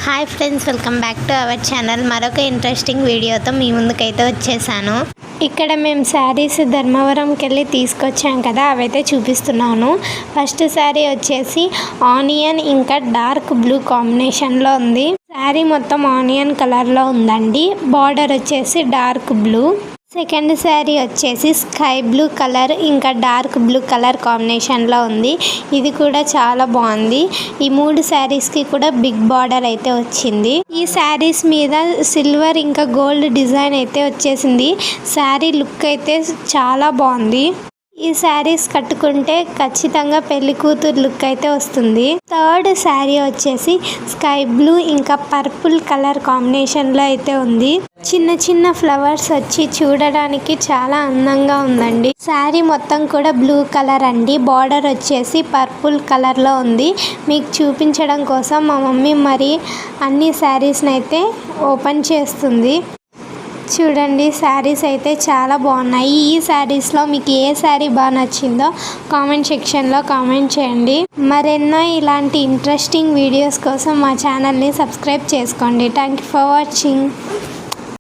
Hi friends, welcome back to our channel. మరొక interesting వీడియోతో మీ ముందుకైతే వచ్చేసాను. ఇక్కడ మేము శారీస్ ధర్మవరంకి వెళ్ళి తీసుకొచ్చాం కదా, అవైతే చూపిస్తున్నాను. ఫస్ట్ శారీ వచ్చేసి ఆనియన్ ఇంకా డార్క్ బ్లూ కాంబినేషన్లో ఉంది. శారీ మొత్తం ఆనియన్ కలర్లో ఉందండి. బార్డర్ వచ్చేసి డార్క్ బ్లూ. సెకండ్ శారీ వచ్చేసి స్కై బ్లూ కలర్ ఇంకా డార్క్ బ్లూ కలర్ కాంబినేషన్లో ఉంది. ఇది కూడా చాలా బాగుంది. ఈ 3 శారీస్కి కూడా బిగ్ బార్డర్ అయితే వచ్చింది. ఈ శారీస్ మీద సిల్వర్ ఇంకా గోల్డ్ డిజైన్ అయితే వచ్చేసింది. శారీ లుక్ అయితే చాలా బాగుంది. ఈ శారీస్ కట్టుకుంటే ఖచ్చితంగా పెళ్లి కూతురు లుక్ అయితే వస్తుంది. థర్డ్ శారీ వచ్చేసి స్కై బ్లూ ఇంకా పర్పుల్ కలర్ కాంబినేషన్లో అయితే ఉంది. చిన్న చిన్న ఫ్లవర్స్ వచ్చి చూడడానికి చాలా అందంగా ఉందండి. శారీ మొత్తం కూడా బ్లూ కలర్ అండి. బార్డర్ వచ్చేసి పర్పుల్ కలర్లో ఉంది. మీకు చూపించడం కోసం మా మమ్మీ మరి అన్ని శారీస్ని అయితే ఓపెన్ చేస్తుంది. చూడండి, శారీస్ అయితే చాలా బాగున్నాయి. ఈ శారీస్లో మీకు ఏ శారీ బాగా నచ్చిందో కామెంట్ సెక్షన్లో కామెంట్ చేయండి. మరెన్నో ఇలాంటి ఇంట్రెస్టింగ్ వీడియోస్ కోసం మా ఛానల్ని సబ్స్క్రైబ్ చేసుకోండి. Thank you for watching.